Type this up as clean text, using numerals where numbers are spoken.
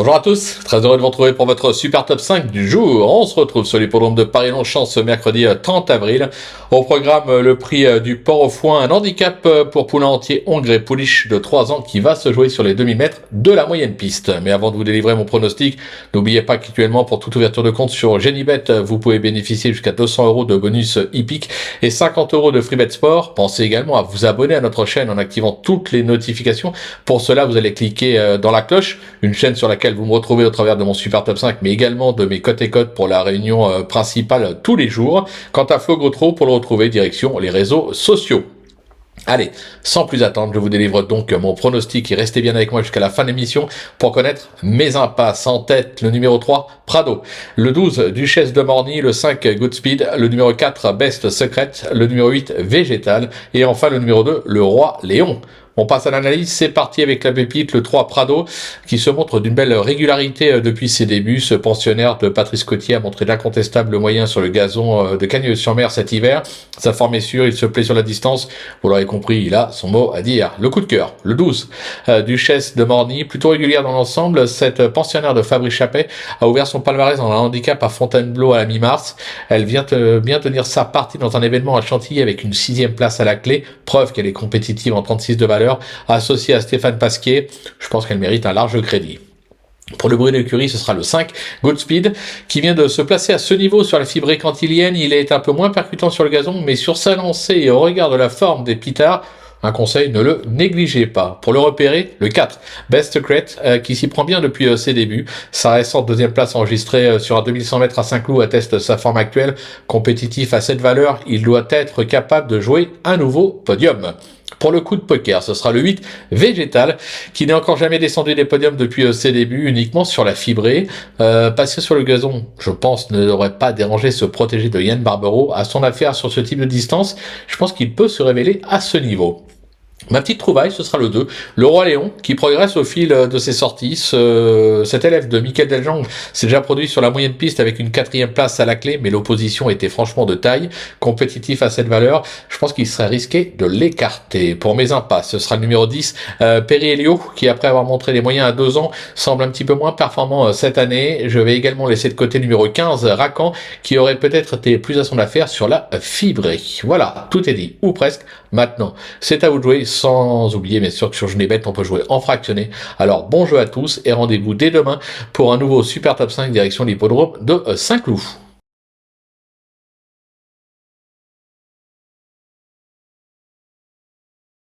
Bonjour à tous, très heureux de vous retrouver pour votre super top 5 du jour. On se retrouve sur l'hippodrome de Paris-Longchamp ce mercredi 30 avril. Au programme, le prix du Port au Foin, un handicap pour poulain entier Hongre Pouliche de 3 ans qui va se jouer sur les 2000 mètres de la moyenne piste. Mais avant de vous délivrer mon pronostic, n'oubliez pas qu'actuellement pour toute ouverture de compte sur Genibet, vous pouvez bénéficier jusqu'à 200 € de bonus hippique et 50 € de FreeBet Sport. Pensez également à vous abonner à notre chaîne en activant toutes les notifications. Pour cela, vous allez cliquer dans la cloche, une chaîne sur laquelle vous me retrouvez au travers de mon super top 5, mais également de mes cotes et codes pour la réunion principale tous les jours. Quant à Flo Gautreau, pour le retrouver, direction les réseaux sociaux. Allez, sans plus attendre, je vous délivre donc mon pronostic et restez bien avec moi jusqu'à la fin de l'émission pour connaître mes impasses. En tête, le numéro 3, Prado, le 12, Duchesse de Morny, le 5, Goodspeed, le numéro 4, Best Secret, le numéro 8, Végétal et enfin le numéro 2, le Roi Léon. On passe à l'analyse, c'est parti avec la pépite, le 3 Prado, qui se montre d'une belle régularité depuis ses débuts. Ce pensionnaire de Patrice Cottier a montré d'incontestables moyens sur le gazon de Cagnes-sur-Mer cet hiver. Sa forme est sûre, il se plaît sur la distance. Vous l'aurez compris, il a son mot à dire. Le coup de cœur, le 12, Duchesse de Morny, plutôt régulière dans l'ensemble. Cette pensionnaire de Fabrice Chappet a ouvert son palmarès dans un handicap à Fontainebleau à la mi-mars. Elle vient bien tenir sa partie dans un événement à Chantilly avec une 6e place à la clé. Preuve qu'elle est compétitive en 36 de valeur. Associée à Stéphane Pasquier, je pense qu'elle mérite un large crédit. Pour le bruit d'écurie, ce sera le 5, Goodspeed, qui vient de se placer à ce niveau sur la fibrée cantilienne. Il est un peu moins percutant sur le gazon, mais sur sa lancée et au regard de la forme des pitards, un conseil, ne le négligez pas. Pour le repérer, le 4, Best Secret, qui s'y prend bien depuis ses débuts. Sa récente 2e place enregistrée sur un 2100 mètres à Saint-Cloud atteste sa forme actuelle. Compétitif à cette valeur, il doit être capable de jouer un nouveau podium. Pour le coup de poker, ce sera le 8, Végétal, qui n'est encore jamais descendu des podiums depuis ses débuts, uniquement sur la fibrée. Passer sur le gazon, je pense, ne devrait pas déranger ce protégé de Yann Barbero. À son affaire sur ce type de distance, je pense qu'il peut se révéler à ce niveau. Ma petite trouvaille, ce sera le 2, le Roi Léon, qui progresse au fil de ses sorties. Cet élève de Michael Deljong s'est déjà produit sur la moyenne piste avec une 4e place à la clé, mais l'opposition était franchement de taille. Compétitif à cette valeur, je pense qu'il serait risqué de l'écarter. Pour mes impasses, ce sera le numéro 10, Perry Elio, qui après avoir montré les moyens à 2 ans, semble un petit peu moins performant cette année. Je vais également laisser de côté le numéro 15, Racan, qui aurait peut-être été plus à son affaire sur la fibrée. Voilà, tout est dit, ou presque. Maintenant, c'est à vous de jouer, sans oublier bien sûr que sur Genibet, on peut jouer en fractionné. Alors bon jeu à tous et rendez-vous dès demain pour un nouveau Super Top 5 direction l'hippodrome de Saint-Cloud.